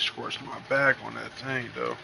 squirts my back on that thing though.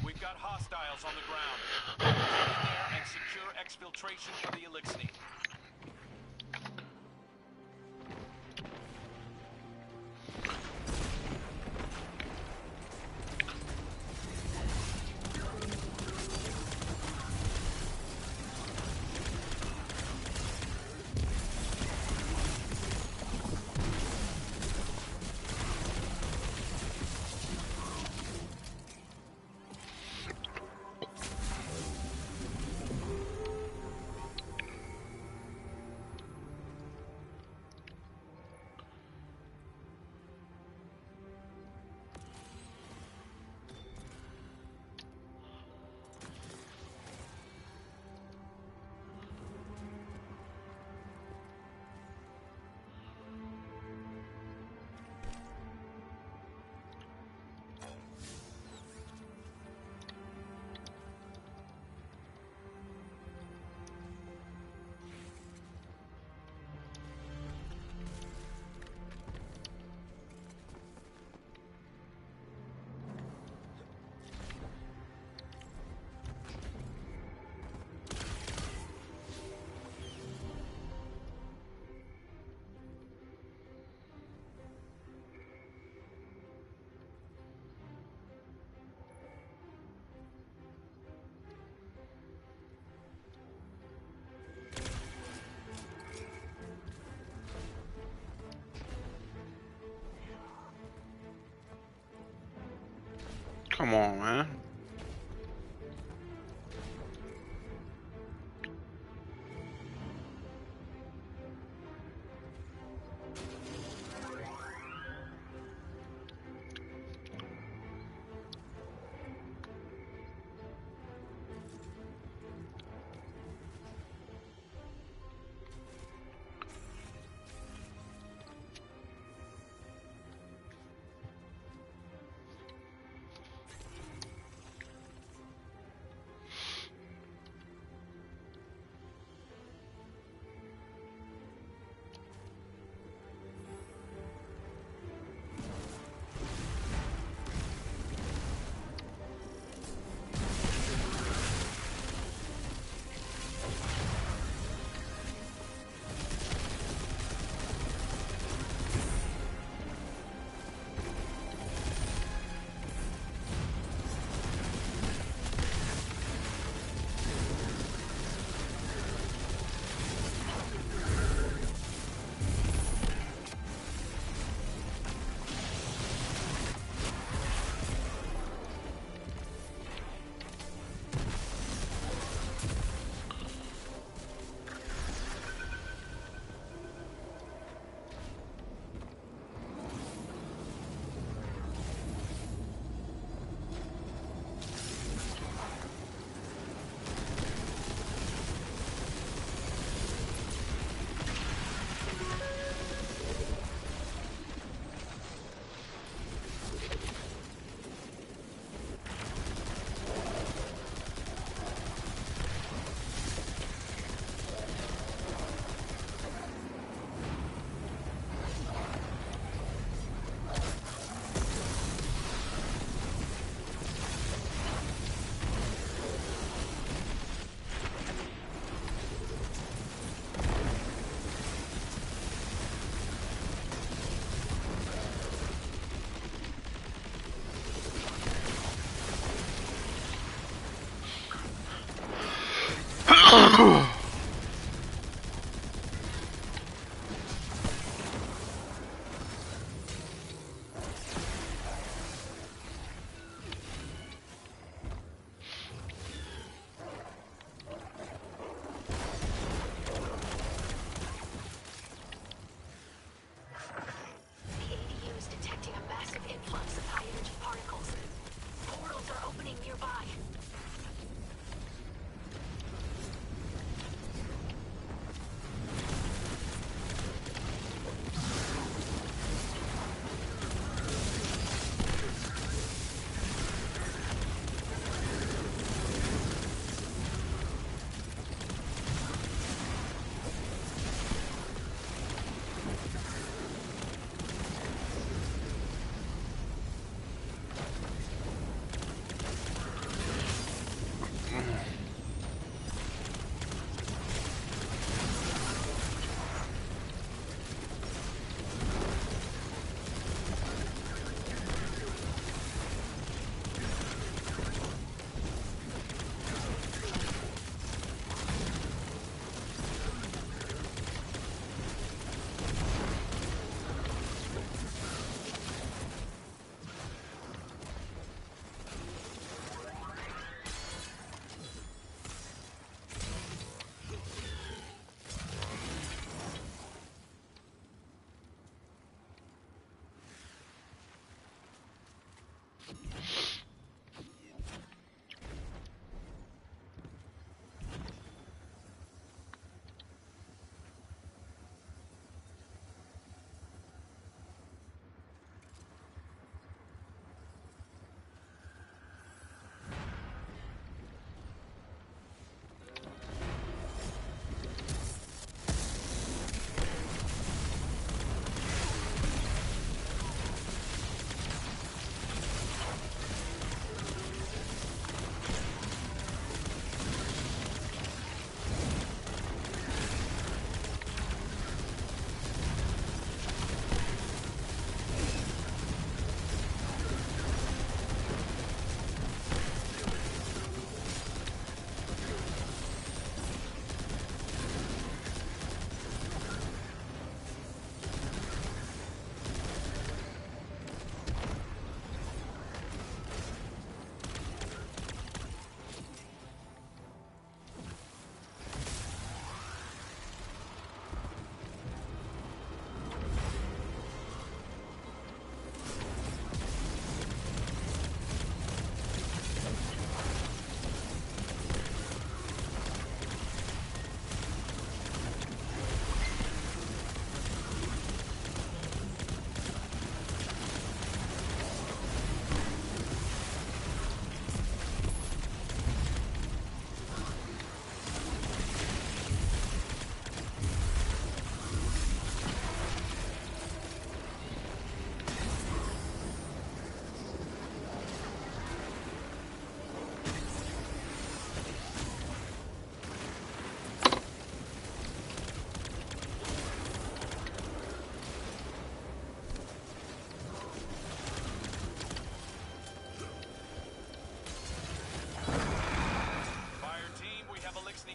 We've got hostiles on the ground. Get in there and secure exfiltration for the Elixir. Come on, man.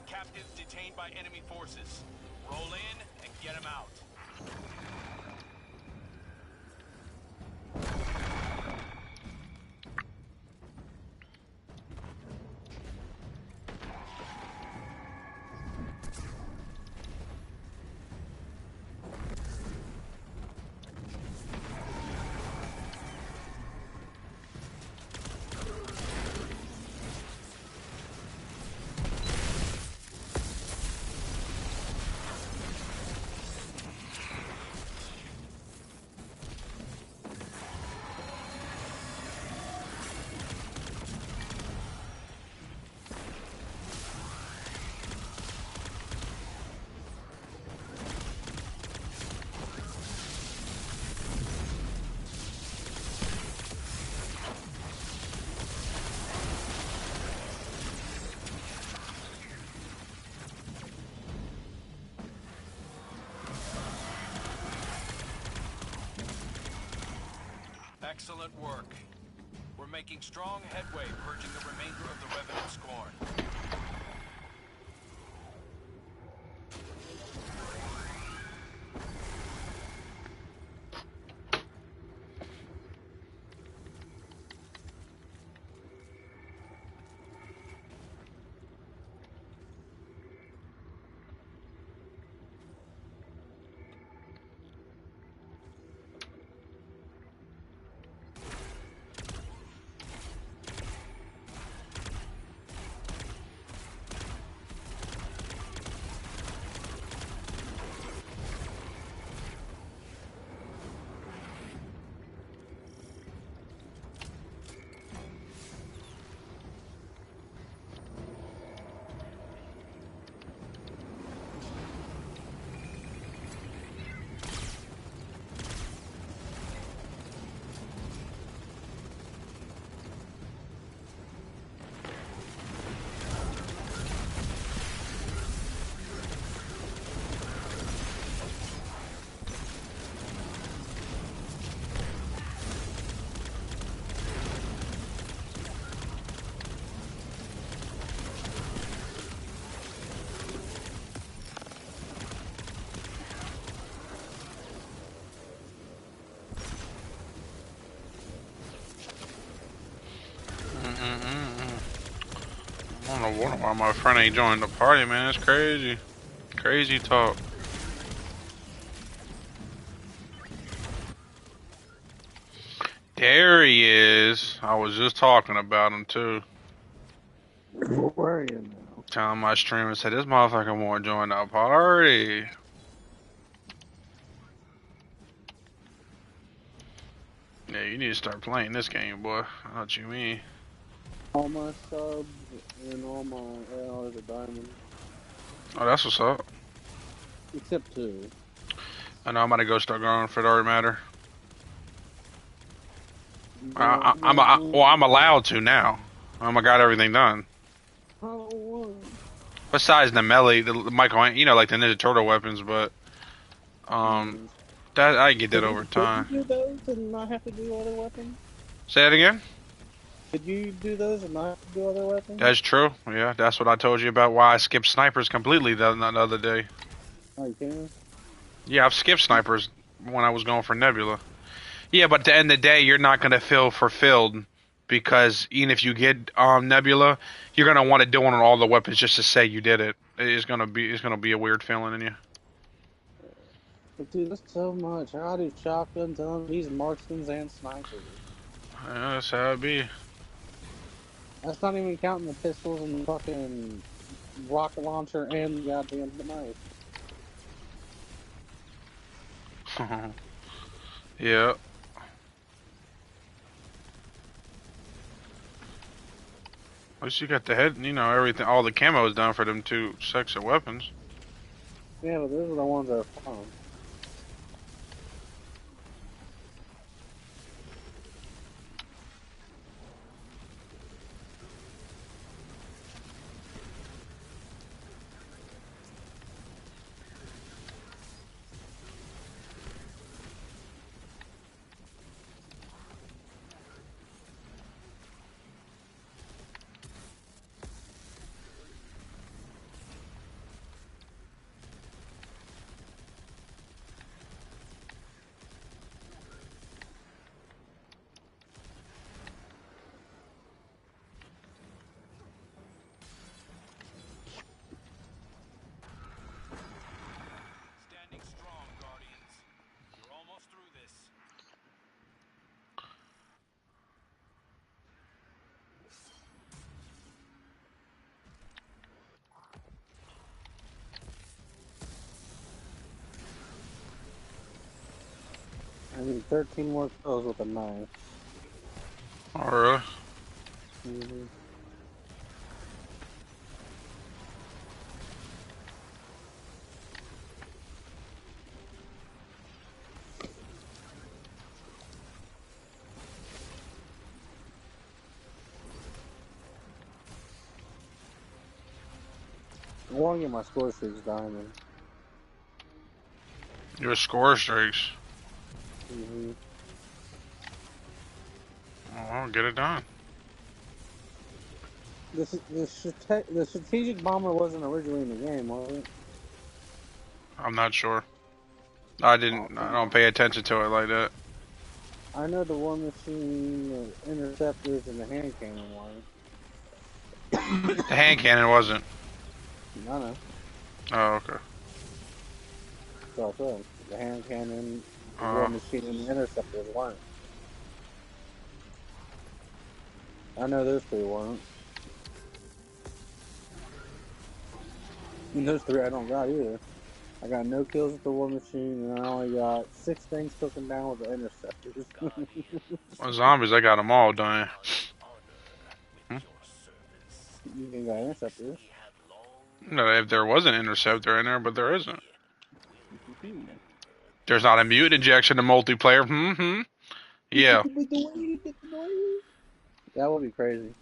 captives detained by enemy forces. Roll in and get them out. Excellent work. We're making strong headway purging the remainder of the Revenant Scorn. Why my friend ain't joined the party, man? That's crazy. Crazy talk. There he is. I was just talking about him too. Where are you now? Telling my streamer, said this motherfucker won't join the party. Yeah, you need to start playing this game, boy. I know what you mean. All my subs and all my ARs are diamond. Oh, that's what's up. Except two. I know I'm about to go start going for Dark Matter. No, Well, I'm allowed to now. I got everything done. Besides the melee, the Michael, you know, like the Ninja Turtle weapons, but that I get that over time. Could you do those and not have to do other weapons? Say that again. Could you do those and not have to do other weapons? That's true. Yeah, that's what I told you about why I skipped snipers completely the other day. Oh, you can? Yeah, I've skipped snipers when I was going for Nebula. Yeah, but at the end of the day, you're not gonna feel fulfilled because even if you get Nebula, you're gonna want to do it on all the weapons just to say you did it. It's gonna be a weird feeling in you. But dude, that's so much. I gotta do shotguns, LMGs, marksmans, and snipers. Yeah, that's how it be. That's not even counting the pistols and the fucking rocket launcher and the goddamn knife. Yeah. At least you got the head, you know, everything, all the camos done for them two sets of weapons. Yeah, but those are the ones that are fun. Standing strong, Guardians. You're almost through this. I need 13 more kills with a knife. Oh, really? Mm-hmm. I want to get my score streaks diamond. Your score streaks. Mm-hmm. Oh, well, get it done. The strategic bomber wasn't originally in the game, was it? I'm not sure. I don't pay attention to it like that. I know the war machine, the interceptors, and the hand cannon one. The hand cannon wasn't. I know. Oh, okay. That's all I said. The hand cannon, the war machine, and the interceptors weren't. I know those three weren't. And those three I don't got either. I got no kills with the war machine, and I only got 6 things cooking down with the interceptors. Well, zombies, I got them all done. You can got interceptors. No, if there was an interceptor in there, but there isn't. There's not a mute injection in multiplayer. Mm-hmm. Yeah. That would be crazy.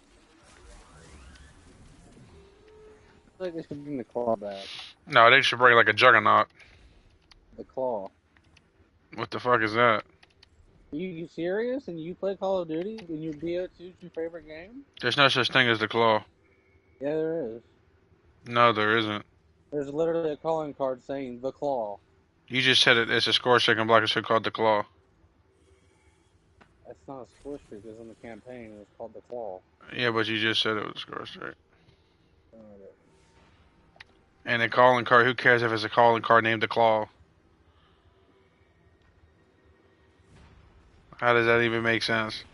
I feel like they should bring the claw back. No, they should bring like a juggernaut. The claw. What the fuck is that? You serious? And you play Call of Duty and your BO2's your favorite game? There's no such thing as the claw. Yeah, there is. No, there isn't. There's literally a calling card saying the claw. You just said it. It's a score streak in Black and called the claw. That's not a score streak. It's in the campaign. It's called the claw. Yeah, but you just said it was a score streak. And a calling card, who cares if it's a calling card named the Claw? How does that even make sense?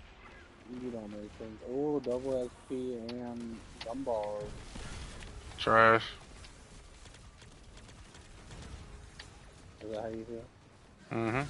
You don't make sense. Oh, double XP and gumballs. Trash. Is that how you feel? Mm-hmm.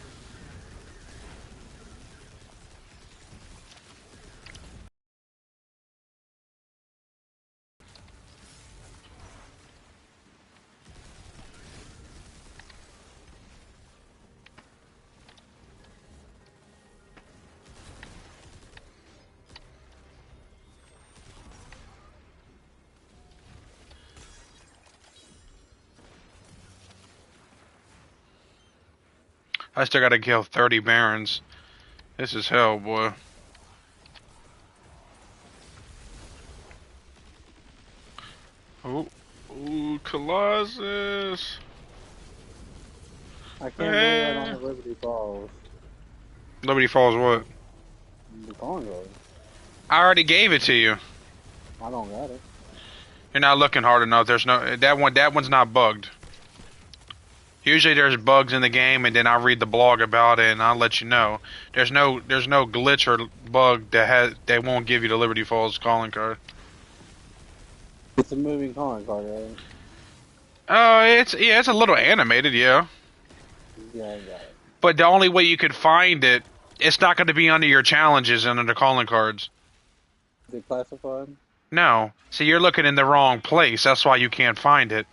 I still gotta kill 30 Barons. This is hell, boy. Ooh, ooh, Colossus. I can't believe I don't have Liberty Falls. Liberty Falls what? The calling card. I already gave it to you. I don't got it. You're not looking hard enough. There's no that one's not bugged. Usually there's bugs in the game, and then I read the blog about it, and I'll let you know. There's no glitch or bug that won't give you the Liberty Falls calling card. It's a moving calling card, right? It's a little animated, yeah. Yeah, I got it. But the only way you could find it, it's not going to be under your challenges and under calling cards. Is it classified? No. See, you're looking in the wrong place. That's why you can't find it.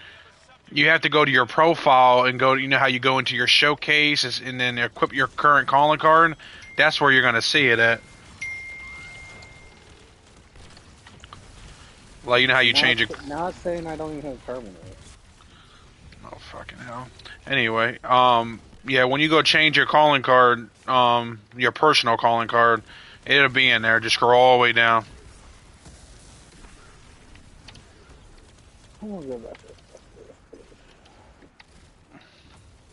You have to go to your profile and go. You know how you go into your showcase and then equip your current calling card. That's where you're going to see it at. Like, you know how you change it. Now it's saying I don't even have terminal. Oh, fucking hell. Anyway, yeah, when you go change your calling card, your personal calling card, it'll be in there. Just scroll all the way down. I'm gonna go back there.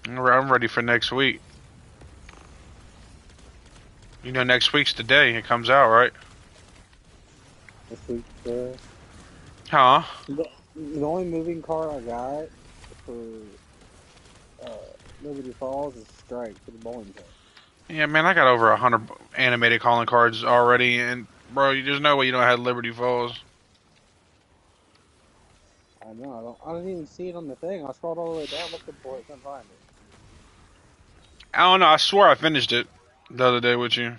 I'm ready for next week. You know, next week's the day it comes out, right? This week, Huh? the only moving card I got for Liberty Falls is Strike for the bowling pin. Yeah, man, I got over 100 animated calling cards already, and bro, there's no way you don't have Liberty Falls. I know. I didn't even see it on the thing. I scrolled all the way down looking for it, couldn't find it. I don't know. I swear I finished it the other day with you.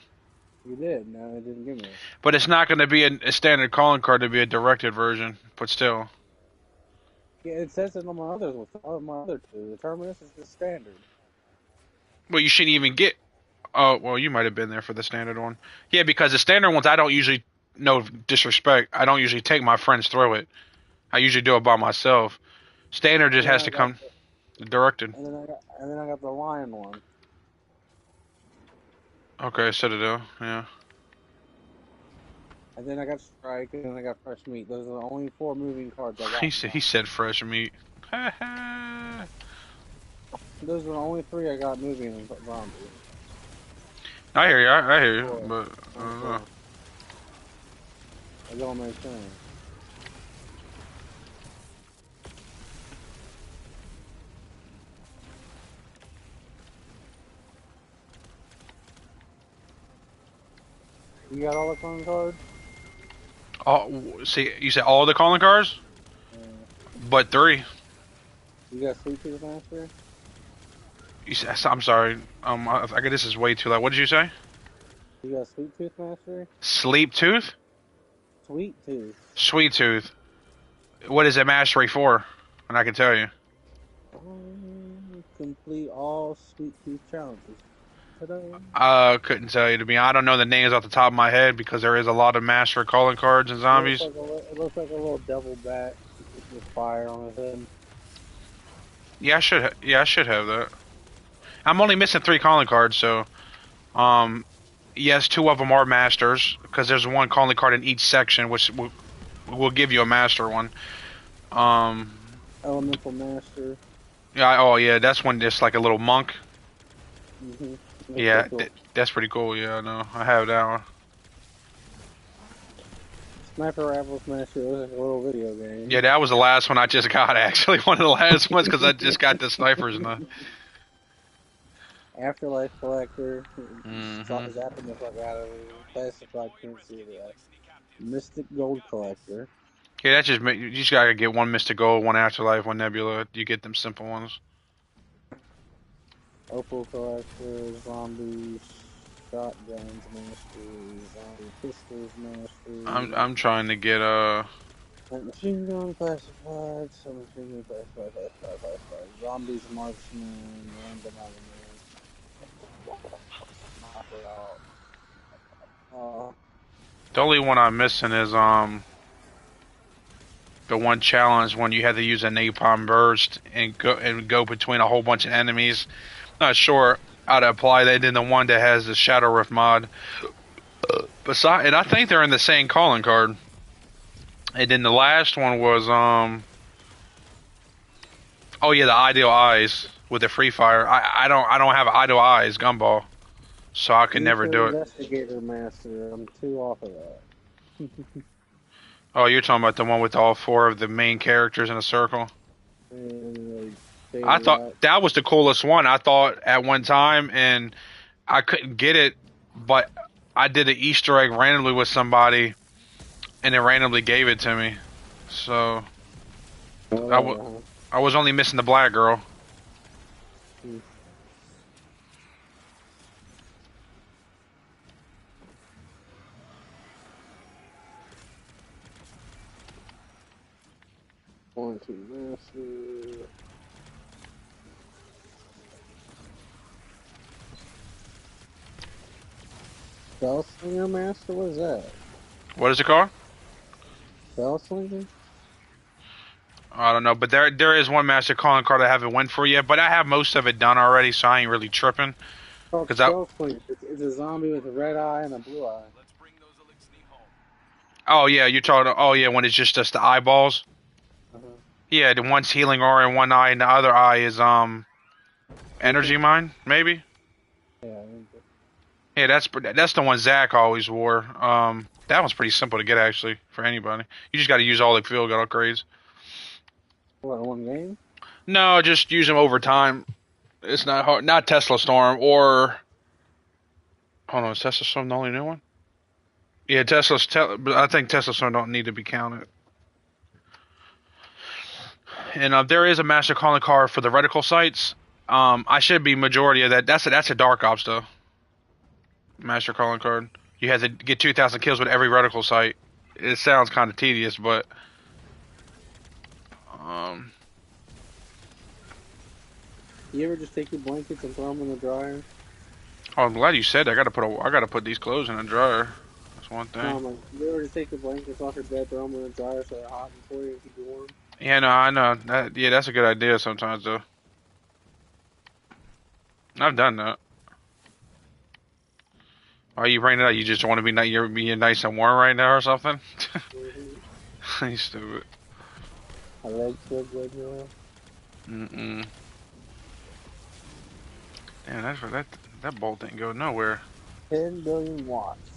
You did. No, it didn't give me it. But it's not going to be a standard calling card to be a directed version. But still. Yeah, it says it on my others. On my other two, the Terminus is the standard. Well, you shouldn't even get. Oh, well, you might have been there for the standard one. Yeah, because the standard ones, I don't usually. No disrespect. I don't usually take my friends through it. I usually do it by myself. Standard just has to come directed. And then I got the Lion one. Okay, Citadel, yeah. And then I got Strike, and then I got Fresh Meat. Those are the only 4 moving cards I got. He said fresh meat. Those are the only 3 I got moving in Zombie. I hear you, I hear you, but I don't know. It don't make sense. You got all the calling cards? Oh, see, you said all the calling cards? But 3. You got Sweet Tooth Master? You said, I'm sorry. I guess this is way too loud. What did you say? You got Sweet Tooth Master? Sleep Tooth? Sweet Tooth. Sweet Tooth. What is it mastery for? And I can tell you. Complete all Sweet Tooth challenges. Couldn't tell you to be. I don't know the names off the top of my head because there is a lot of master calling cards and zombies. It looks like a little devil bat with fire on his head. Yeah, I should. I should have that. I'm only missing 3 calling cards, so yes, 2 of them are masters because there's one calling card in each section, which will give you a master one. Elemental Master. Yeah. Oh, yeah. That's one. Just like a little monk. Mm-hmm. Yeah, cool. That's pretty cool. Yeah, I know. I have that one. Sniper Rifles Master was like a little video game. Yeah, that was the last one I just got, actually. One of the last ones, because I just got the snipers now. Afterlife Collector. Mm-hmm. Zapping the fuck out of me. Classified currency. Mystic Gold Collector. Yeah, that's just, you just gotta get one Mystic Gold, one Afterlife, one Nebula. You get them simple ones. Opal Collector. Zombies. Shotguns Mastery. Zombie Pistols Mastery. I'm trying to get, Machine Gun Classified. Submachine Gun Classified. Zombies Marksman. Random Element. Knockout. the only one I'm missing is, the one challenge when you had to use a napalm burst and go between a whole bunch of enemies. Not sure how to apply that. Then the one that has the Shadow Rift mod. And I think they're in the same calling card. And then the last one was oh yeah, the Ideal Eyes with the Free Fire. I don't have Ideal Eyes Gumball, so I could never do it. Investigator Master. I'm too off of that. Oh, you're talking about the one with all four of the main characters in a circle? I thought that was the coolest one. I thought at one time, and I couldn't get it, but I did an Easter egg randomly with somebody, and it randomly gave it to me. So I was only missing the black girl. Hmm. One, two, Master. Spellslinger Master? What is that? What is it called? Spellslinger? I don't know, but there is one Master Calling card I haven't went for yet, but I have most of it done already, so I ain't really tripping. Spellslinger. It's a zombie with a red eye and a blue eye. Let's bring those Elixir home. Oh yeah, you're talking. Oh yeah, when it's just the eyeballs. Yeah, the one's healing aura in one eye, and the other eye is energy mine, maybe. Yeah. Yeah, that's the one Zach always wore. That one's pretty simple to get actually for anybody. You just got to use all the field upgrades. What, one game? No, just use them over time. It's not hard. Not Tesla Storm or. Hold on, is Tesla Storm the only new one? Yeah, but I think Tesla Storm don't need to be counted. And there is a Master Calling card for the reticle sites. I should be majority of that. That's a Dark Ops though. Master Calling card. You have to get 2,000 kills with every reticle site. It sounds kind of tedious, but You ever just take your blankets and throw them in the dryer? oh, I'm glad you said that. I gotta put these clothes in the dryer. That's one thing. Like, you ever just take your blankets off your bed, throw them in the dryer so they're hot for you and keep you warm? Yeah, no, I know. Yeah, that's a good idea sometimes though. I've done that. Why you bring it up? You just want to you're being nice and warm right now or something? You stupid. My legs feel good now. Mm-mm. Damn, that bolt didn't go nowhere. 10 billion watts.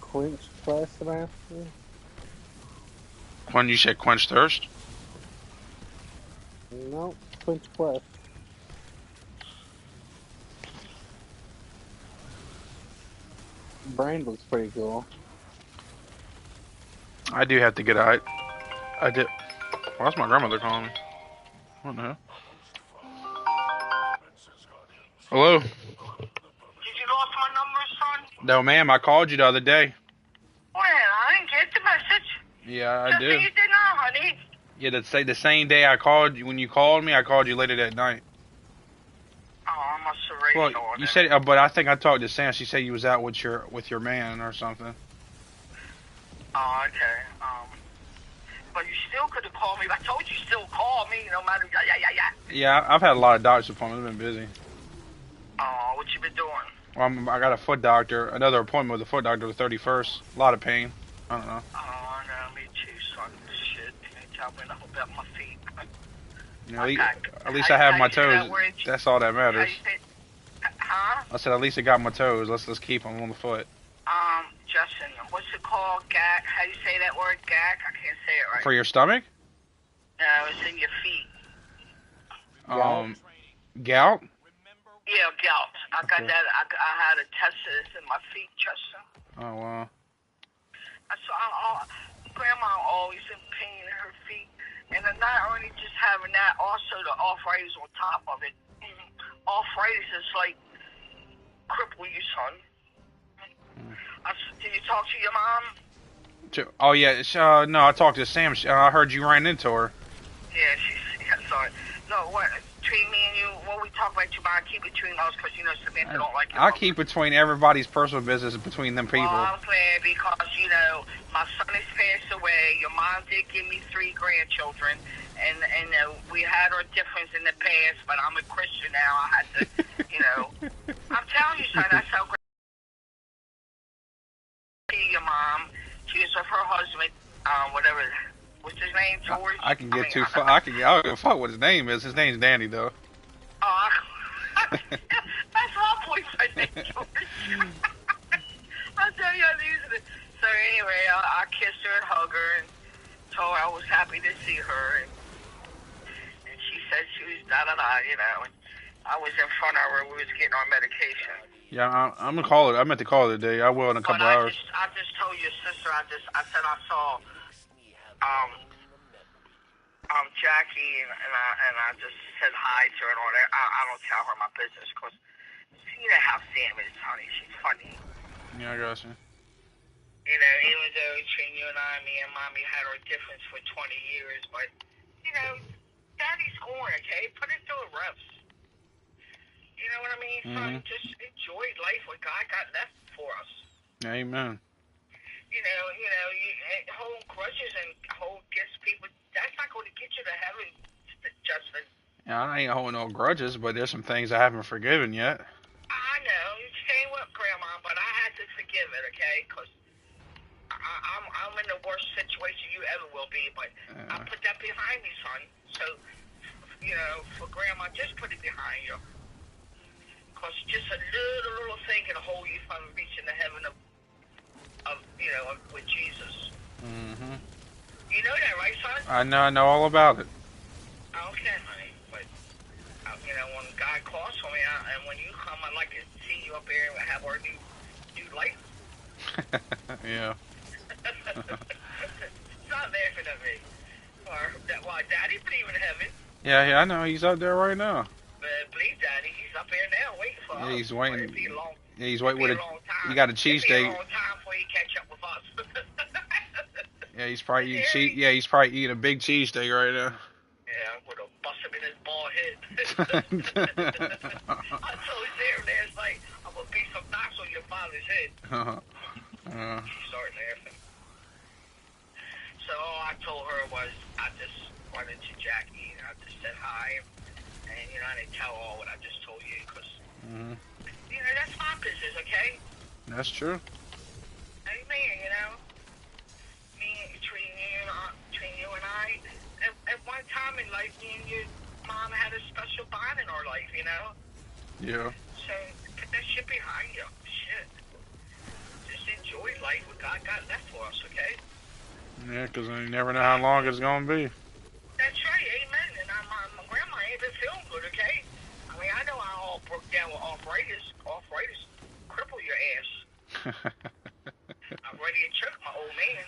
Quench Quest Master? When you said quench thirst? No, Quench Quest. Brain looks pretty cool. I do have to get out. I did. Why's my grandmother calling me? What the hell? Hello? Did you lost my number, son? No, ma'am. I called you the other day. Well, I didn't get the message. Yeah, I Just did. so you did not, honey. Yeah, the same day I called you. When you called me, I called you later that night. Oh, I must have raised Well, on you it. said, but I think I talked to Sam. She said you was out with your man or something. Oh, okay. But you still could have called me. I told you still call me, no matter. Yeah. Yeah, I've had a lot of doctor's appointments. I've been busy. Oh, what you been doing? Well, I got a foot doctor, another appointment with a foot doctor the 31st. A lot of pain. I don't know. Oh, no, me too, son. Shit, can't tell me nothing about my feet. You know, at least I have my toes. That's all that matters. Huh? I said at least I got my toes. Let's keep them on the foot. Justin, what's it called? Gack? How do you say that word? Gack? I can't say it right. For your stomach? No, it's in your feet. Gout? Yeah, gout. I got Okay. that. I had a test of this in my feet, Justin. Oh wow. Grandma always in pain in her feet. And then not only just having that, also the arthritis on top of it. Arthritis is like cripple you, son. Did you talk to your mom? Oh yeah. No, I talked to Sam. I heard you ran into her. Yeah, sorry. No, what? Between me and you, what we talk about, you mind keep between us, because you know Samantha don't like it. I keep between everybody's personal business between them people. Well, I'm glad because, you know, my son has passed away. Your mom did give me 3 grandchildren. And we had our difference in the past, but I'm a Christian now. I had to, you know. I'm telling you, son, that's how great your mom. She was with her husband, whatever. What's his name? George? I can get too far. I don't give a fuck what his name is. His name's Danny, though. Oh, that's my boyfriend named George. I'll tell you how to use it. So anyway, I kissed her and hugged her and told her I was happy to see her. And she said she was da-da-da, you know. And I was in front of her. We was getting our medication. Yeah, I'm gonna call it. I meant to call it today. I will in a couple hours. I just told your sister. I said I saw Jackie and I just said hi to her and all that. I don't tell her my business because you know how Sam is, honey. She's funny. Yeah, I got you. You know, even though between you and I, me and Mommy had our difference for 20 years, but you know, Daddy's going, okay? Put it through a reps. You know what I mean? Son, just enjoy life what God got left for us. Amen. You hold grudges and hold against people. That's not going to get you to heaven, Justin. Yeah, I ain't holding no grudges, but there's some things I haven't forgiven yet. I know. Same with Grandma, but I had to forgive it, okay? Because I'm in the worst situation you ever will be, but I put that behind me, son. So, you know, for Grandma, just put it behind you. Because just a little thing can hold you from reaching the heaven of with Jesus. Mm-hmm. You know that, right, son? I know all about it. Okay, honey. But, you know, when God calls for me, and when you come, I'd like to see you up here and have our new life. Yeah. Stop laughing at me. Why, Daddy believe in heaven. Yeah, I know. He's up there right now. Believe Daddy, he's up there now waiting for us. Yeah, he's waiting. It'll be a long, Yeah, he's waiting with time. He got a cheesesteak. It'll be a long time before he catch up with us. Yeah, he's probably eating a big cheesesteak right now. Yeah, I'm gonna bust him in his bald head. I told Sarah last night, I'm gonna beat some knocks on your father's head. She started laughing. So all I told her was I just run into Jackie and I just said hi. And, you know, I didn't tell all what I just told you because, you know, that's my business, okay? That's true. Amen, you know? Between you and I, at one time in life, me and your mom had a special bond in our life, you know? Yeah. So, put that shit behind you. Shit. Just enjoy life what God got left for us, okay? Yeah, because you never know how long it's going to be. That's right, amen. And my grandma ain't been feeling good, okay? I mean, I know I all broke down with arthritis. Arthritis cripple your ass. I'm ready to choke my old man.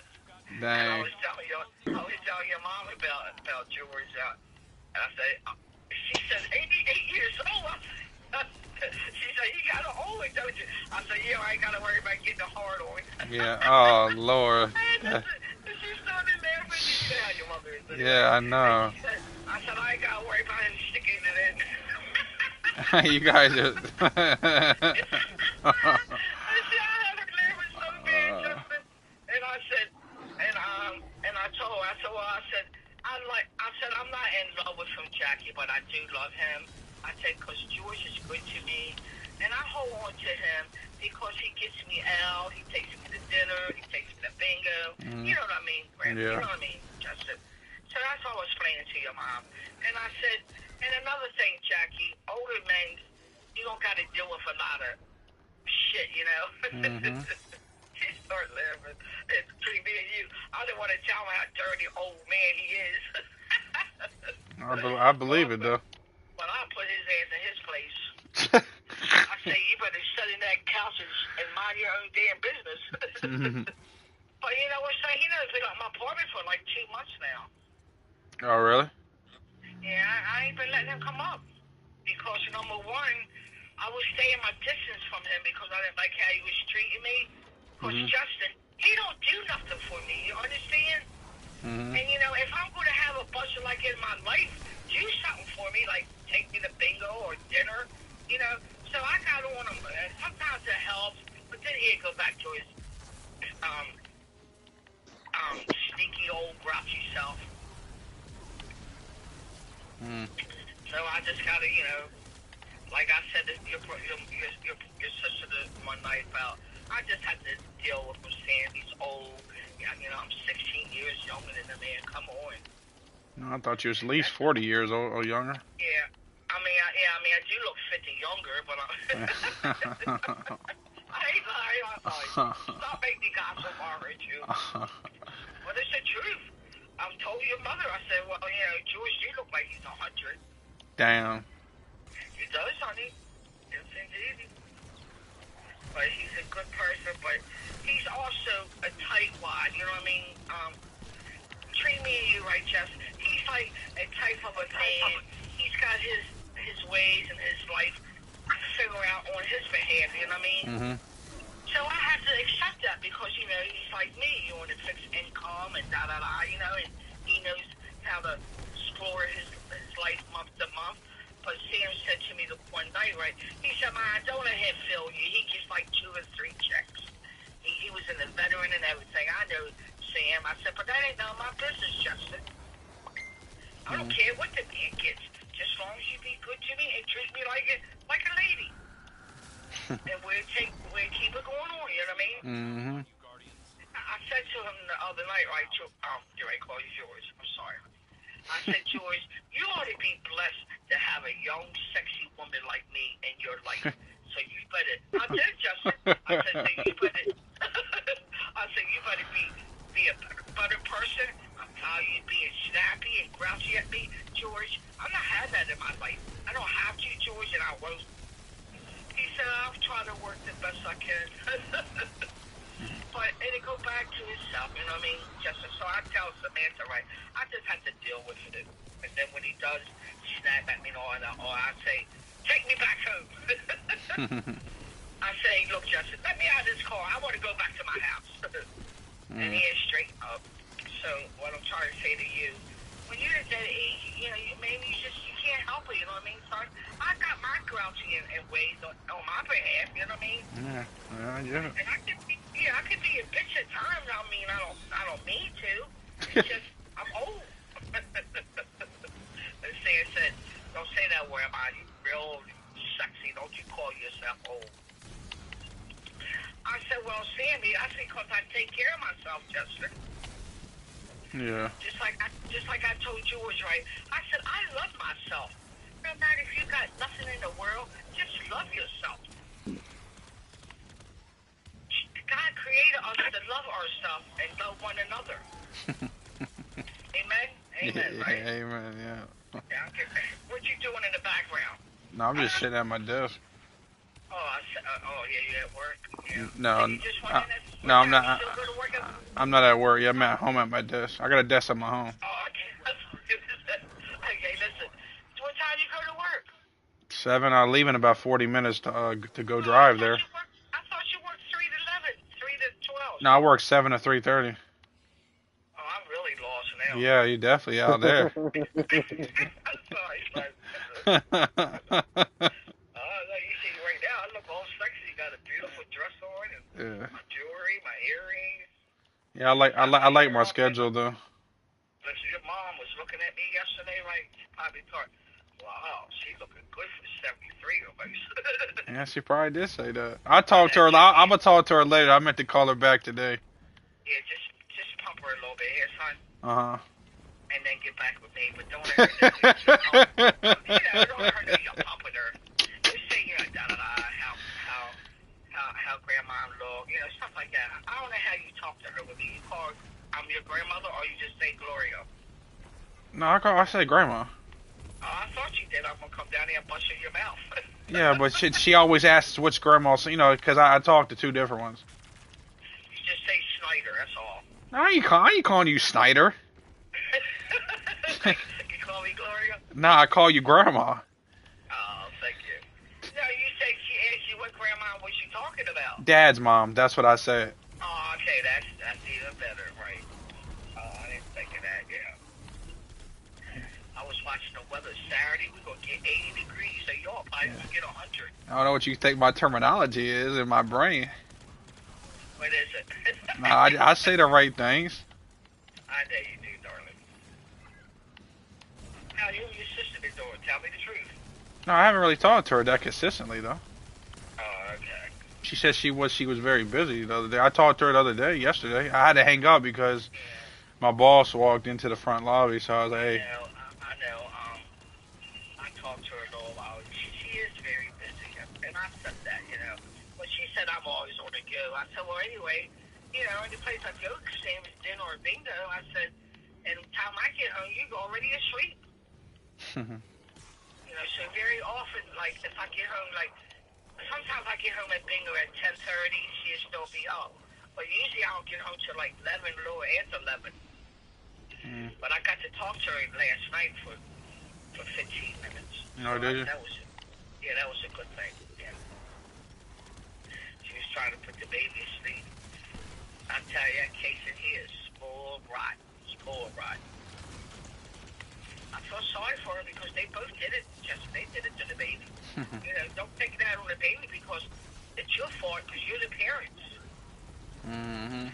Dang. And I was telling your mom about George. And I said, she said, 88 years old. She said, you got to hold it, don't you? I said, yeah, I ain't got to worry about getting a hard on. Yeah, oh, Lord. She started laughing. You know how your mother is. Yeah, I know. I said, I ain't got to worry about him sticking it in. You guys are... I'm not in love with him, Jackie, but I do love him. I said, because George is good to me, and I hold on to him because he gets me out, he takes me to dinner, he takes me to bingo, man. You know what I mean, Justin? So that's all I was explaining to your mom. And I said, and another thing, Jackie, older men, you don't got to deal with a lot of shit, you know? She started laughing. It's between me and you. I didn't want to tell him how dirty old man he is. I believe it, though. But I'll put his ass in his place. I say, you better sit in that couch and mind your own damn business. But you know what, son? He knows been at my apartment for like 2 months now. Oh, really? Yeah, I ain't been letting him come up. Because, number one, I was staying my distance from him because I didn't like how he was treating me. Because Justin, he don't do nothing for me, you understand? And, you know, if I'm going to have a bustle like in my life, do something for me, like take me to bingo or dinner, you know? So I got on him. Sometimes it helps, but then he'd go back to his sneaky old grouchy self. So I just got to, you know, like I said, your sister one night about, I just had to deal with him saying he's old. You know, I'm 16 years younger than the man. Come on. No, I thought you was at least 40 years old or younger. Yeah. I mean, I do look 50 younger, but I ain't lying. Stop making me gossip, aren't you? But it's the truth. I told your mother, I said, well, you know, George, you look like he's 100. Damn. He does, honey. Yes, indeed. But he's a good person, but he's also a tightwad, you know what I mean? Between me and you, right, Jess? He's like a type of a man. He's got his ways and his life figured out on his behalf, you know what I mean? So I have to accept that because, you know, he's like me. You want to fix income and da-da-da, you know, and he knows how to explore his life month to month. But Sam said to me the one night, right, he said, man, don't let him fill you. He gets like 2 or 3 checks. He was in the veteran and everything. I know, Sam. I said, but that ain't none of my business, Justin. I don't care what the man gets. Just as long as you be good to me and treat me like a lady. And we'll keep it going on, you know what I mean? I said to him the other night, right, did I call you George? I'm sorry. I said, George, you ought to be blessed to have a young, sexy woman like me in your life. So you better, I did, Justin. I said, so you better, I said, you better be a better person. I'm tired of you being snappy and grouchy at me, George. I'm not having that in my life. I don't have to, George, and I won't. He said, I'm trying to work the best I can. But it'll go back to himself, you know what I mean, Justin? So I tell Samantha, right, I just have to deal with it. And then when he does snap at me and all that, or I say, take me back home. I say, look, Justin, let me out of this car. I want to go back to my house. And he is straight up. So what I'm trying to say to you, when you're at that age, you know, maybe you can't help it, you know what I mean, son? I got my grouchy and ways on my behalf, you know what I mean? Yeah. And I could be a bitch at times. I mean, I don't mean to. It's just I'm old. And Sam said, don't say that word about you. Real sexy. Don't you call yourself old? I said, well, Sammy, I think because I take care of myself, Justin. Yeah. Just like I told George, right? I said, I love myself. No matter if you got nothing in the world, just love yourself. God created us to love ourselves and love one another. Amen? Amen, Yeah, right? amen, yeah. Yeah, okay. What you doing in the background? No, I'm just sitting at my desk. Yeah, you at work? Yeah. No, You just went in no, I'm not. You still go to work at- I'm not at work. Yeah, I'm at home at my desk. I got a desk at my home. Oh, okay. Okay, listen. What time you go to work? 7. I leave in about 40 minutes to go drive there. I thought you worked 3 to 11, 3 to 12. No, I work 7 to 3:30. Oh, I'm really lost now. Yeah, you definitely out there. I'm sorry, but you see right now, I look all sexy. You got a beautiful dress on and Yeah. my jewelry, my earrings. Yeah, I like my schedule though. Listen, your mom was looking at me yesterday, right? She probably thought, wow, she's looking good for 73 almost. Yeah, she probably did say that. I talked to her. I'm gonna talk to her later. I meant to call her back today. Yeah, just pump her a little bit. Here, son, Uh and then get back with me. But don't ever know don't ever know you're pumping her. Just say, da da da, how grandma look, stuff like that. I don't know how you talk to her. Whether you call her, I'm your grandmother, or you just say Gloria. No, I say grandma. Oh, I thought you did. I'm gonna come down here and bust in your mouth. Yeah, but she always asks which grandma, because I talk to two different ones. You just say Snyder. That's all. I ain't calling you Snyder. You call me Gloria? No, I call you grandma. Oh, thank you. No, you say she asked you what grandma was you talking about. Dad's mom. That's what I said. Oh, okay, that's even better, right? Oh, I didn't think of that. Yeah. I was watching the weather Saturday. We're gonna get 80 degrees, so y'all probably gonna get 100. I don't know what you think my terminology is in my brain. What is it? No, I say the right things. I know you do, darling. How you and your sister been doing? Tell me the truth. No, I haven't really talked to her that consistently though. Oh, okay. She said she was very busy the other day. I talked to her the other day, yesterday. I had to hang up because my boss walked into the front lobby, so I was like, hey. I know. I talked to her a little while. She is very busy, and I said that, But she said I'm always on the go. I said, well, anyway, any place I go, same as dinner or bingo, I said, and the time I get home, you're already asleep. So very often, like, if I get home, like, sometimes I get home at bingo at 10:30, she'll still be up. But usually I don't get home till like 11, a little after 11. But I got to talk to her last night for 15 minutes. Oh, did you? That was a good thing. Yeah. She was trying to put the baby to sleep. I tell you, that case in here is spoiled rotten. Spoiled rotten. I feel sorry for her because they both did it. They did it to the baby. Don't take that on the baby because it's your fault because you're the parents. Mm-hmm.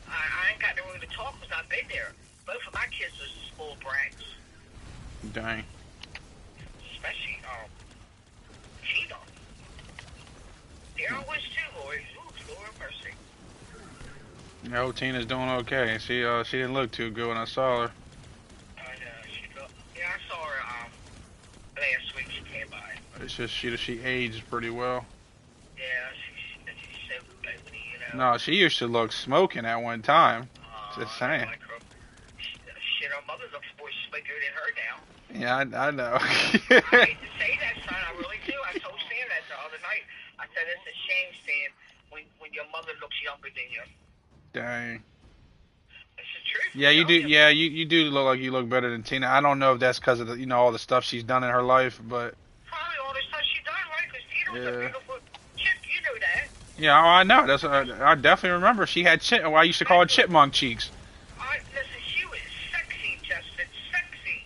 I ain't got no room to talk because I've been there. Both of my kids are spoiled brats. Dang. Especially Tito. Daryl was too, Lord. Ooh, Lord mercy. No, Tina's doing okay. She didn't look too good when I saw her. I saw her last week. She came by. It's just she aged pretty well. Yeah, she's so ugly, No, she used to look smoking at one time. Just saying. Like her. Shit, her mother looks more slicker than her now. Yeah, I know. I hate to say that, son. I really do. I told Sam that the other night. I said it's a shame, Sam, when your mother looks younger than you. Dang. It's the truth. Yeah, you do. Yeah, you do look like you look better than Tina. I don't know if that's because of the, all the stuff she's done in her life, but. Probably all the stuff she done, right? Because Tina was a beautiful chick. You know that. Yeah, I know. That's I definitely remember. She had I used to call her chipmunk cheeks. Listen, she was sexy, Justin. Sexy.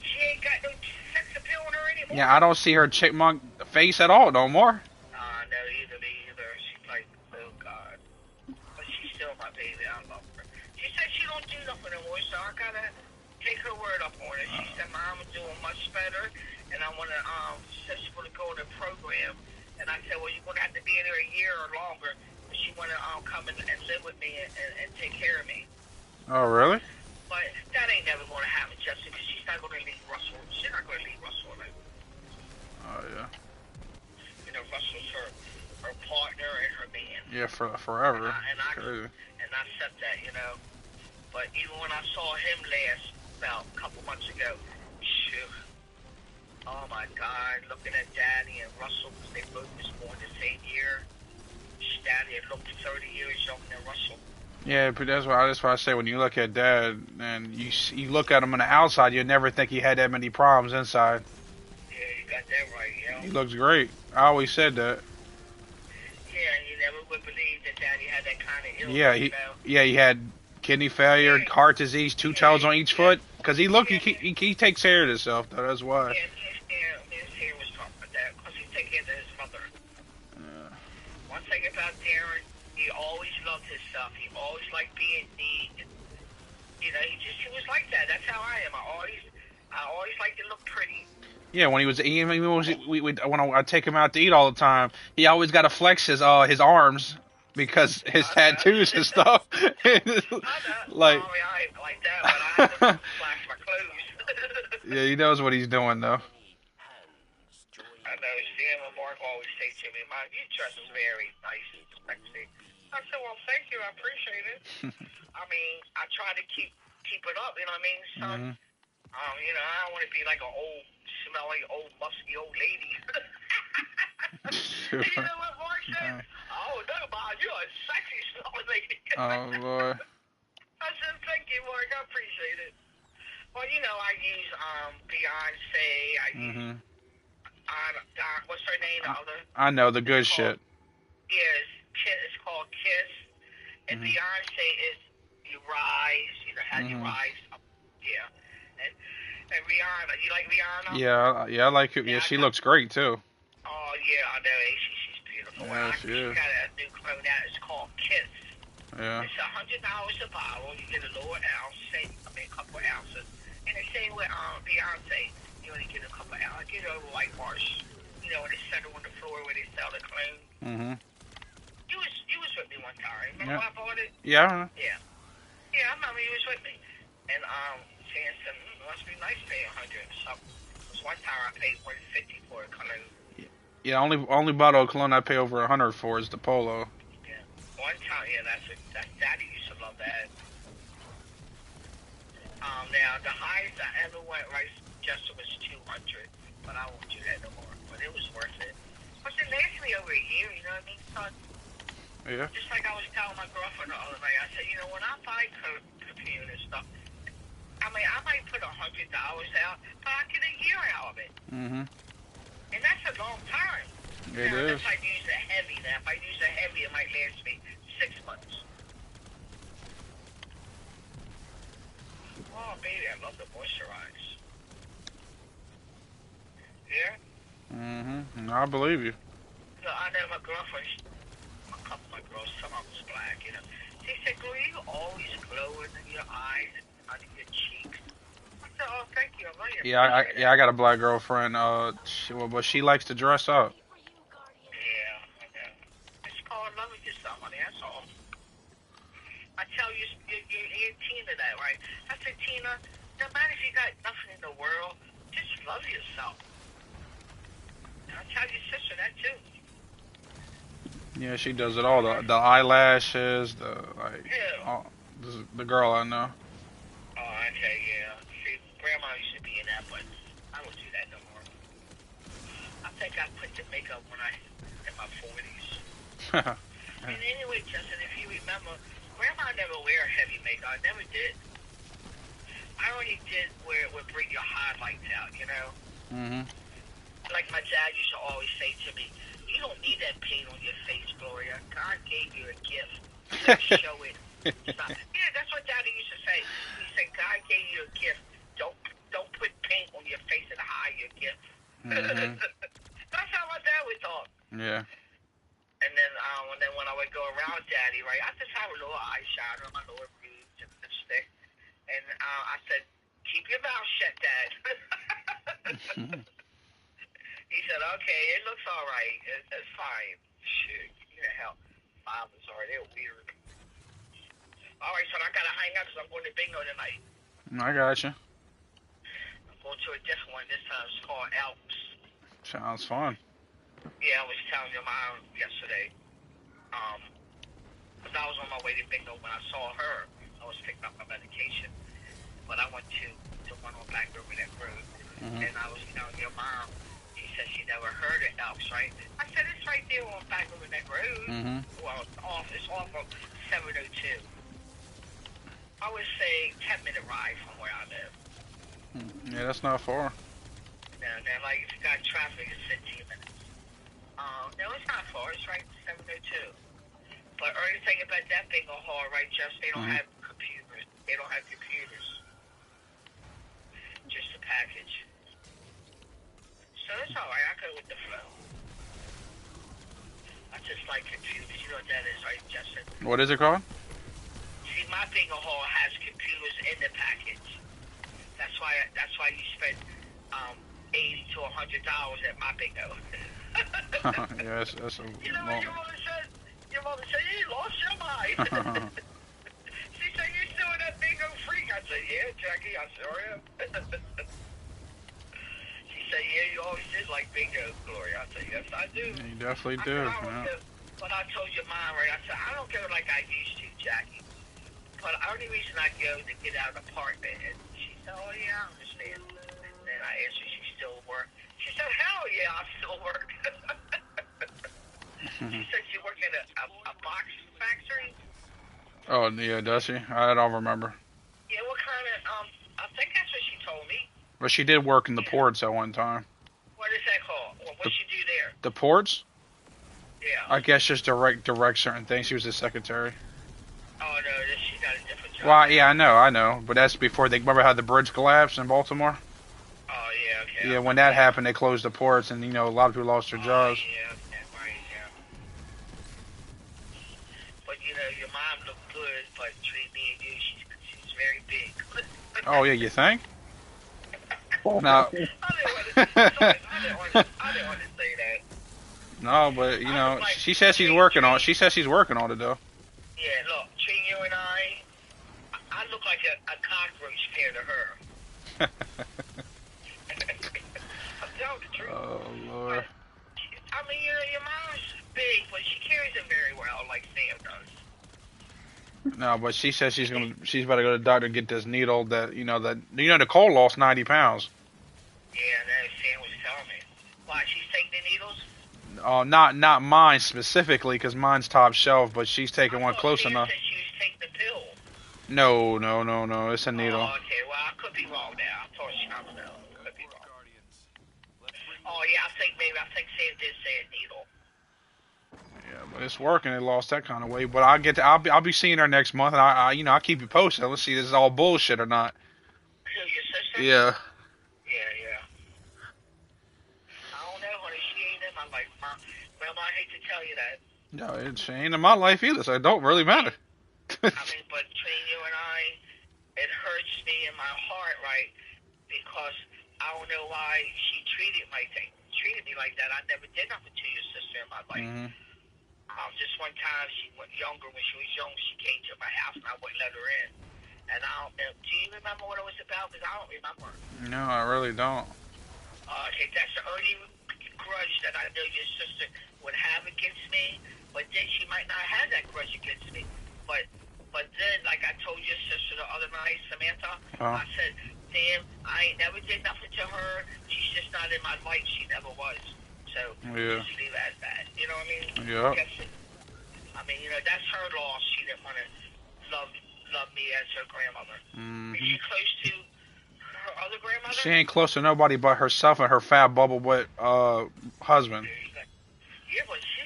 She ain't got no sex appeal on her anymore. Yeah, I don't see her chipmunk face at all no more. No, me either. She's like, oh God. But she's still my baby. I love her. She said she don't do nothing anymore, so I gotta take her word up on it. She said, Mom, I'm doing much better, and I wanna, she said she's gonna go to the program. And I said, well, you're going to have to be in there a year or longer. But she want to come and live with me and take care of me. Oh, really? But that ain't never going to happen, Justin, because she's not going to leave Russell. She's not going to leave Russell alone. Oh, yeah. Russell's her partner and her man. Yeah, forever. And I accept that, But even when I saw him last, about a couple months ago, shoot. Oh my God, looking at Daddy and Russell, because they both was born the same year. Daddy had looked 30 years younger than Russell. Yeah, but that's why I say when you look at Dad and you look at him on the outside, you never think he had that many problems inside. Yeah, you got that right, He looks great. I always said that. Yeah, you never would believe that Daddy had that kind of illness. He had kidney failure, heart disease, two toes on each foot. Because he takes care of himself, though. That's why. He was talking about that because he takes care of his mother. One thing about Darren, he always loved his stuff. He always liked being neat. He was like that. That's how I am. I always like to look pretty. Yeah, when he was when I take him out to eat all the time, he always got to flex his arms. because his tattoos and stuff. Like, I ain't like that, but I had to flash my clothes. yeah, he knows what he's doing though. I know Sam and Mark always say to me, "Man, you dress very nice and sexy." I said, "Well, thank you. I appreciate it. I mean, I try to keep it up. You know what I mean, son? Mhm. You know, I don't want to be like an old, smelly, old, musky old lady." Sure. You know what Mark said? Oh no, Bob, you're a sexy smelling lady. Oh Lord. I said, "Thank you, Mark. I appreciate it." Well, you know, I use Beyonce. I use Mhm. what's her name? The other. I know the good It's called, shit. yes, it's called Kiss. And Mhm. Beyonce is You Rise. You know how You Mhm. Rise. Yeah. And Rihanna. You like Rihanna? Yeah, I like it. Yeah, she looks great too. Oh yeah, I know. She's beautiful. Yeah, Well, she she is. got a new clone out. It's called Kiss. Yeah. It's $100 a bottle. You get a lower ounce, a couple ounces. And the same with Beyonce. You only get a couple ounces. Get over like Marsh. You know, when they settle on the floor where they sell the clone. Mhm. You was with me one time. Remember Yeah. when I bought it? Yeah. Yeah. Yeah, I remember you was with me. And Shan said, it must be nice paying 100 or something. Because one time I paid 150 for a cologne. Yeah. Only bottle of cologne I pay over 100 for is the Polo. Yeah. One time, yeah, that's Daddy used to love that. Now the highest I ever went right just was 200, but I won't do that no more. But it was worth it. But it lasted me over a year, you know what I mean, son? Yeah. Just like I was telling my girlfriend the other night, I said, you know, when I buy computer and stuff, I mean, I might put $100 out, but I get a year out of it. Mhm. And that's a long time. It Now, is. if I use a heavy, if I use a heavy, it might last me 6 months. Oh, baby, I love the moisturize. Yeah? Mhm. I believe you. So I know my girlfriend, a couple of my girls, some of them's black, you know. She said, girl, you always glowing in your eyes and under your cheeks. I said, oh, thank you. I really appreciate it. I got a black girlfriend. But she likes to dress up. Yeah, I know. It's called loving yourself, honey. That's all. I tell you, you're Tina that, right? I said, Tina, no matter if you got nothing in the world, just love yourself. And I tell your sister that too. Yeah, she does it all. The eyelashes, Yeah. the girl I know. Oh, okay, yeah. See, Grandma used to be in that, but I don't do that no more. I think I put the makeup when I in my 40s. And anyway, Justin, if you remember, Grandma never wear heavy makeup. I never did. I only did where it would bring your highlights out, you know? Mhm. Like my dad used to always say to me, you don't need that paint on your face, Gloria. God gave you a gift. You don't show it. Stop. Yeah, that's what Daddy used to say. He said, God gave you a gift. Don't put paint on your face and hide your gift. Mhm. That's how my dad would talk. Yeah. And then when I would go around Daddy, right, I just have a little eyeshadow, my little rouge and lipstick. And I said, keep your mouth shut, Dad. He said, okay, it looks all right. It's fine. Shit, you know how fathers are. They're weird. All right, son, I got to hang up because I'm going to bingo tonight. I got you. I'm going to a different one. This time it's called Alps. Sounds fun. Yeah, I was telling your mom yesterday. Because I was on my way to bingo when I saw her. I was picking up my medication. But I went to one on Black River Neck Road. Mhm. And I was telling your mom, she said she never heard of Alps, right? I said, it's right there on Black River Neck Road. Mhm. Well, it's off of 702. I would say 10-minute ride from where I live. Yeah, that's not far. Now, like, if you got traffic, it's 15 minutes. No, it's not far. It's right 702. But only thing about that bingo hall, right, just they don't have computers. They don't have computers. Just a package. So it's all right. I go with the flow. I just like computers. You know what that is, right, Justin? What is it called? See, my bingo hall has computers in the package. That's why you spend $80 to $100 at my bingo. Yeah, that's a You know what your mother said? Your mother said, you hi. She said, you still that bingo freak? I said, yeah, Jackie, I sure am. She said, yeah, you always did like bingo, Gloria. I said, yes, I do. You definitely I do. said, I don't Yeah. go, but I told your mom, right? I said, I don't go like I used to, Jackie. But the only reason I go to get out of the apartment. And she said, oh, yeah, I understand. And then I asked her if she still work. She said, hell yeah, I still work. She said she worked in a box factory. Oh, yeah, does she? I don't remember. Yeah, what kind of, I think that's what she told me. But she did work in the ports at one time. What is that called? What she do there? The ports? Yeah. I guess just direct certain things. She was the secretary. Oh, no, she got a different job. Well, yeah, I know. But that's before they remember how the bridge collapsed in Baltimore. Oh, yeah, okay. Yeah, when that happened, they closed the ports, and a lot of people lost their jobs. Yeah, right, yeah. But your mom looked good, but between me and you, she's very big. Oh yeah, you think? No. I didn't want to say that. No, but she says she's working on. She says she's working on it though. Yeah, look, between you and I look like a cockroach compared to her. I'm telling the truth. Oh Lord. I mean, your mom's big, but she carries it very well, like Sam does. No, but she says she's about to go to the doctor and get this needle that Nicole lost 90 pounds. Yeah, that Sam was telling me. Why, she's taking the needles? Not mine specifically, because mine's top shelf, but she's taking one close enough. Said she was taking the pill. No, it's a needle. Oh, okay, well, I could be wrong now. I thought she, I don't know. Could be wrong. Oh, yeah, I think Sam did say a needle. Yeah, but it's working. It lost that kind of weight. But I'll be seeing her next month, and I'll keep you posted. Let's see if this is all bullshit or not. Who, your sister? Yeah. Yeah. I don't know, honey. She ain't in my life, Mom. Well, I hate to tell you that. No, it ain't in my life either, so it don't really matter. I mean, but between you and I, it hurts me in my heart, right? Because I don't know why she treated me like that. I never did nothing to your sister in my life. Mm-hmm. Just one time, she went younger. When she was young, she came to my house, and I wouldn't let her in. And do you remember what it was about? Because I don't remember. No, I really don't. Okay, that's the only grudge that I know your sister would have against me. But then she might not have that grudge against me. But then, like I told your sister the other night, Samantha, I said, Sam, I ain't never did nothing to her. She's just not in my life. She never was. So, just leave it as that. You know what I mean? Yeah. I mean, that's her loss. She didn't want to love me as her grandmother. Mm-hmm. Is she close to her other grandmother? She ain't close to nobody but herself and her fat bubble butt husband. Yeah, but she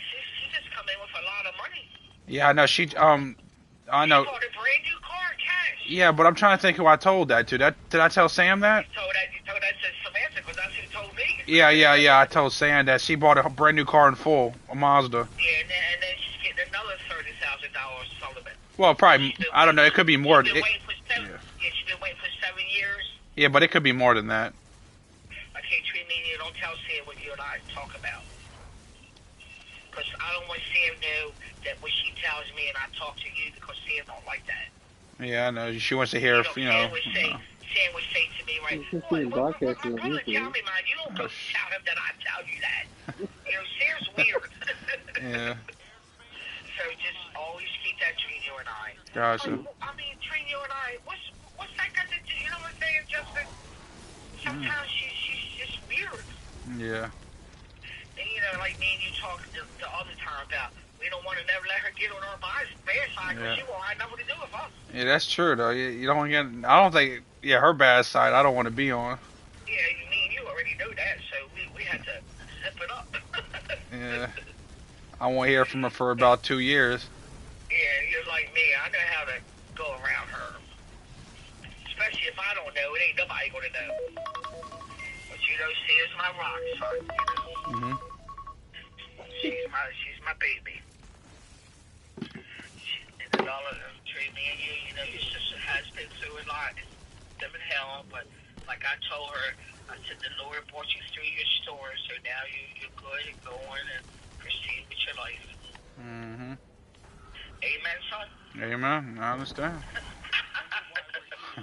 just come in with a lot of money. Yeah, I know. I know. She bought a brand new car, cash. Yeah, but I'm trying to think who I told that to. Did I tell Sam that? You told that to Samantha, because that's who told me. Yeah. I told Sam that she bought a brand new car in full, a Mazda. Yeah, and then she's getting another $30,000 Sullivan. Well, probably. I don't know. It could be more. She's been waiting for she's been waiting for 7 years. Yeah, but it could be more than that. Okay, treat me. You don't tell Sam what you and I talk about. Because I don't want Sam to know that what she tells me and I talk to you, because Sam don't like that. Yeah, I know. She wants to hear, Sam would say to me, right, my brother tell me, man, you don't go tell him that I tell you that. Sam's weird. Yeah. So just always keep that between you and I. Gotcha. I mean, between you and I, what's that got to do? You know what I'm saying, Justin? Sometimes she's just weird. Yeah. And like me and you talked the other time about, we don't want to never let her get on our bad side, because she won't have nothing to do with us. Yeah, that's true though. You don't want to get. I don't think. Yeah, her bad side. I don't want to be on. Yeah, me and you already know that, so we had to zip it up. Yeah. I won't hear from her for about 2 years. Yeah, you're like me. I know how to go around her. Especially if I don't know, it ain't nobody gonna know. But Sam's my rock, son. Mm-hmm. She's my baby. And all of them, between me and you, your sister has been through a lot. Them in hell, but like I told her, I said the Lord brought you through your storm, so now you're good and going and proceed with your life. Mm-hmm. Amen, son. Hey, man, I understand. I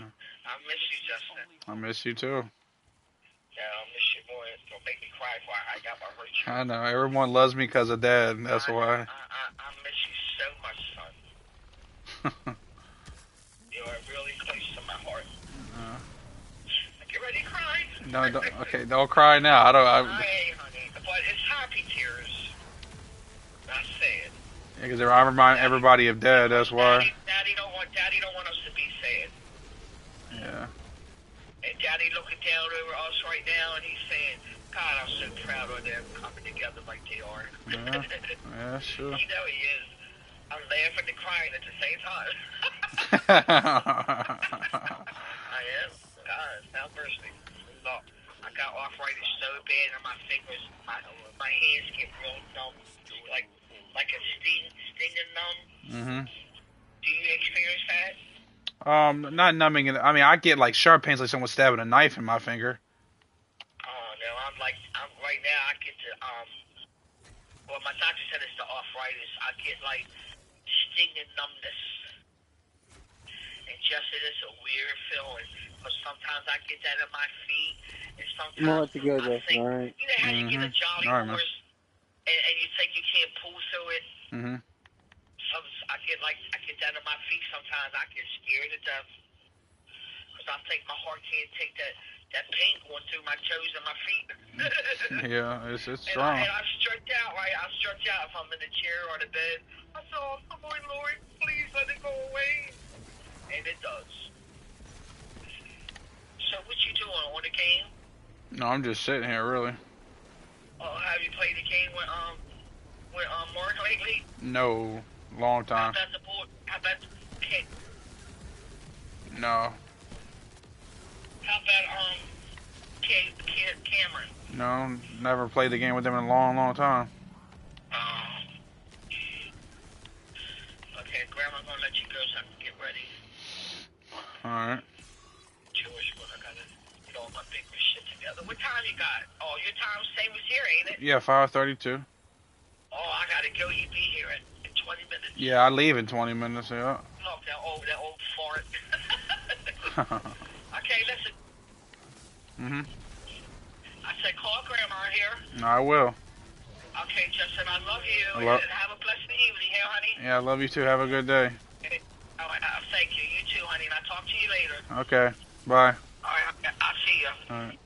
miss you, Justin. I miss you too. Yeah, I miss you more. Don't make me cry before I got my hurt you. I know everyone loves me because of Dad. That's why. I miss you so much, son. You are really close to my heart. Get ready to cry. No, don't, okay, don't cry now. I don't. Hey, honey, but it's happy tears. Not sad. Because I remind everybody of Dad. That's why. Daddy don't want us to be sad. Yeah. And Daddy looking down over us right now, and he's saying, "God, I'm so proud of them coming together like they are." Yeah. Yeah. Sure. You know he is. I'm laughing and crying at the same time. I am. God, now mercy. Look, I got arthritis so bad in my fingers, my hands get real numb, like a stinging numb. Mhm. Do you experience that? Not numbing it. I mean, I get like sharp pains, like someone stabbing a knife in my finger. Oh no, I'm right now. I get to well, my doctor said it's the arthritis. I get like stinging numbness, and just it is a weird feeling. But sometimes I get that in my feet, and sometimes I'll let you go, I Justin, think, alright? you know how you get a jolly All right, man. horse, and you think you can't pull through it. Mhm. I get that in my feet. Sometimes I get scared to death because I think my heart can't take that pain going through my toes and my feet. Yeah, it's And strong. I stretch out, right? I stretch out if I'm in the chair or the bed. I say, "Oh, come on, Lord, please let it go away." And it does. So what you doing on the game? No, I'm just sitting here, really. Have you played the game with Mark lately? No, long How time. about the boy? How about No, Cameron? no, never played the game with them in a long, long time. Okay, Grandma's gonna let you go so I can get ready. All right. Jewish, but I gotta get all my big shit together. What time you got? Oh, your time's same as here, ain't it? Yeah, 5:32. Oh, I gotta go. You be here in 20 minutes. Yeah, I leave in 20 minutes. Yeah. Look, that old fart. Okay, listen. Mhm. I said call Grandma here. I will. Okay, Justin, I love you. Love- And have a blessed evening here, honey. Yeah, I love you too. Have a good day. Okay. All right, thank you. You too, honey. And I'll talk to you later. Okay. Bye. All right, I'll see you. All right.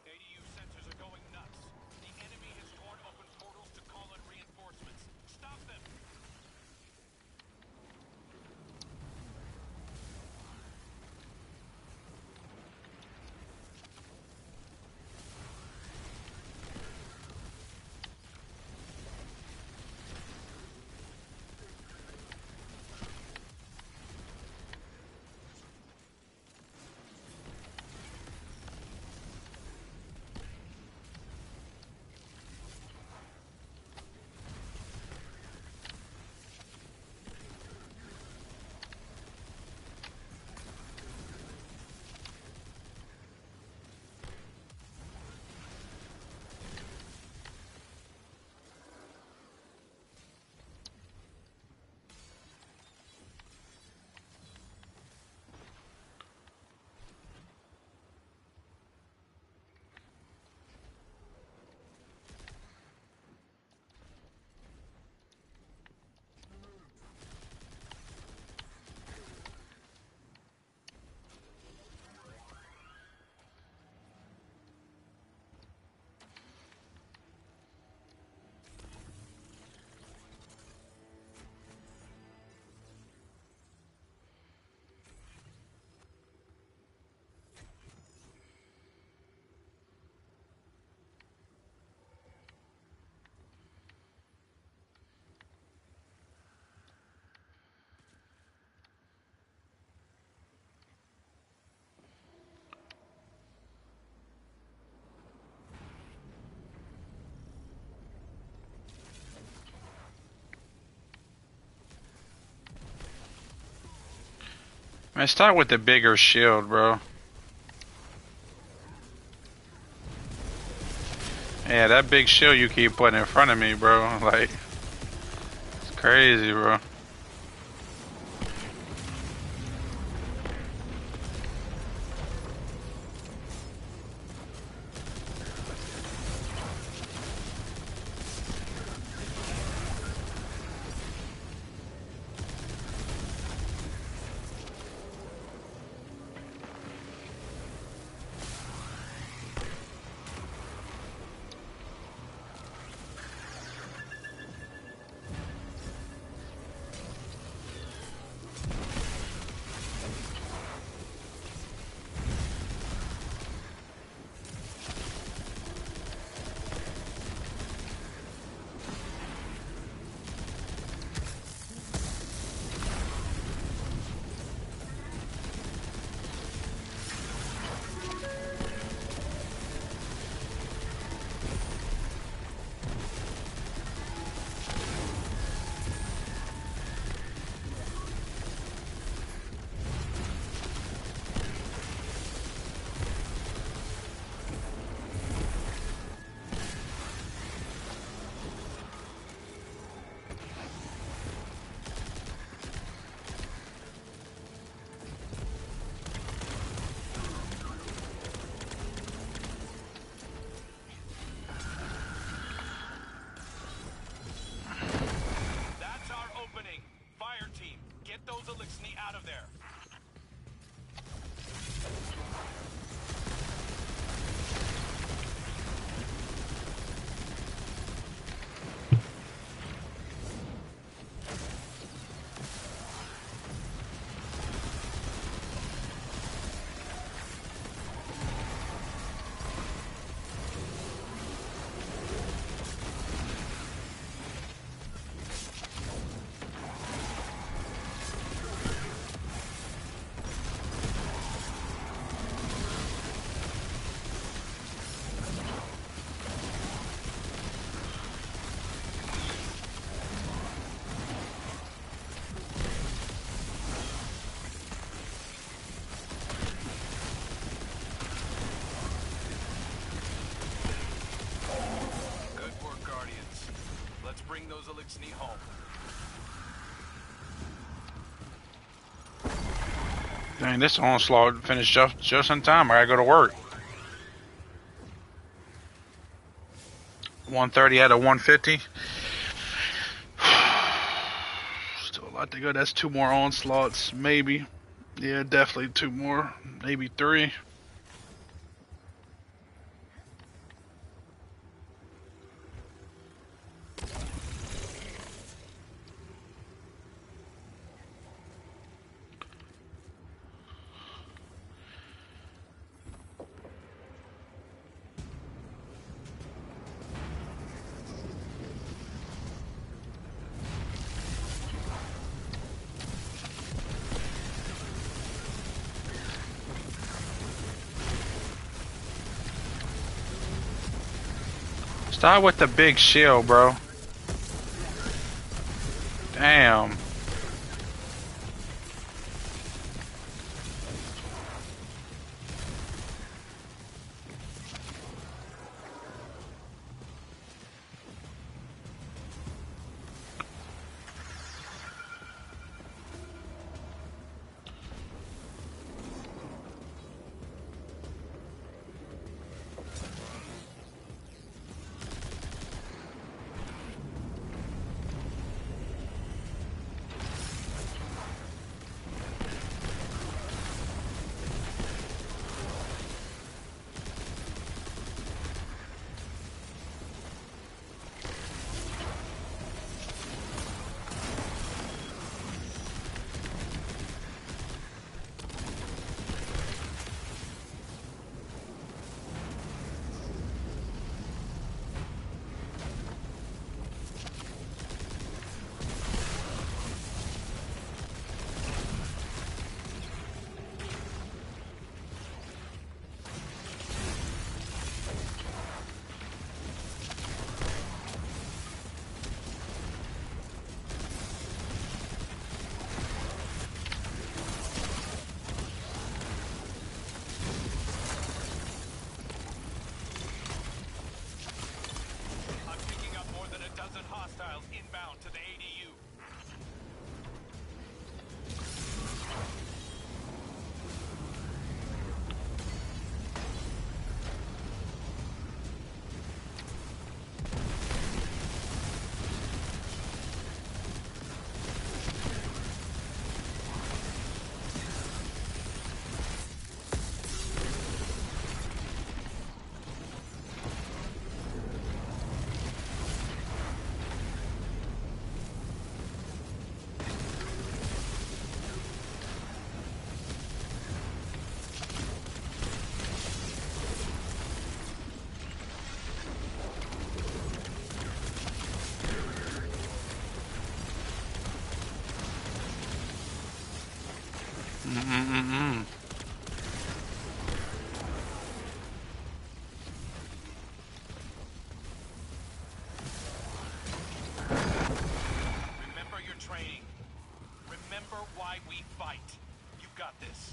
ADU sensors are going nuts. The enemy has torn open portals to call in reinforcements. Stop them! Man, start with the bigger shield, bro. Yeah, that big shield you keep putting in front of me, bro. Like, it's crazy, bro. That's our opening. Fire team, get those Elixni out of there. Good work, Guardians. Let's bring those Elixni home. Dang, this onslaught finished just in time. I gotta go to work. 130 out of 150. Still a lot to go. That's 2 more onslaughts, maybe. Yeah, definitely 2 more, maybe 3. Start with the big shield, bro. Damn. why we fight. You got this.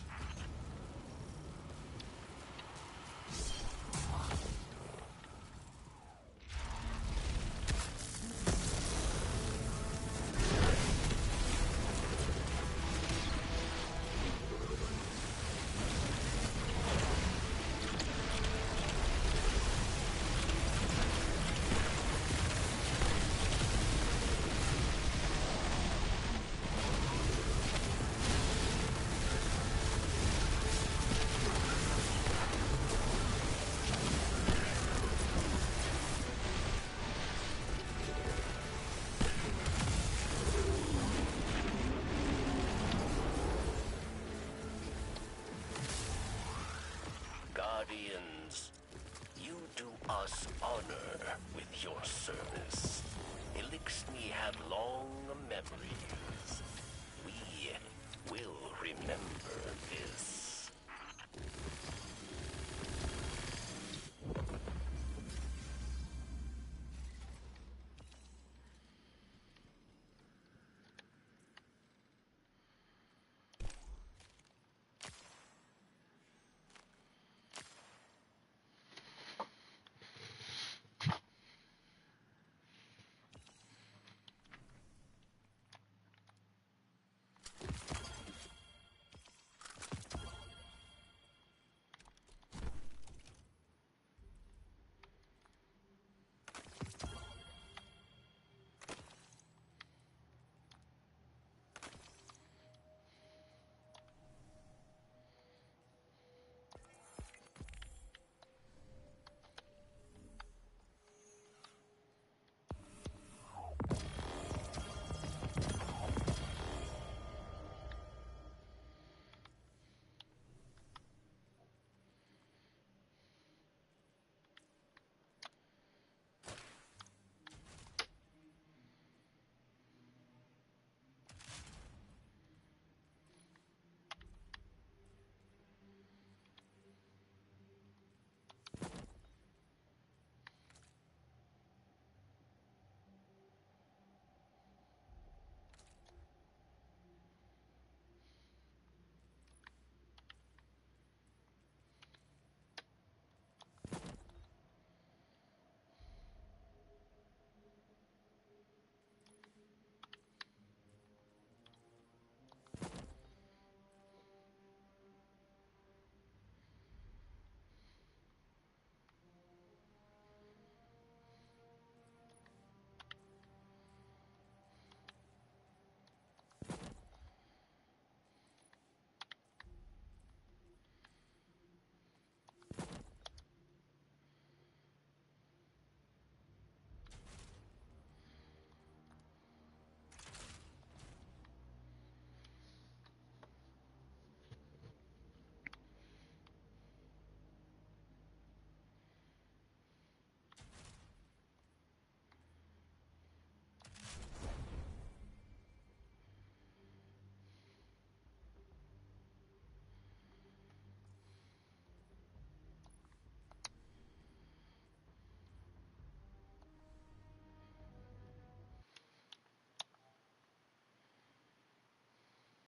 Guardians, you do us honor with your service. Elixni have long memories. We will remember this.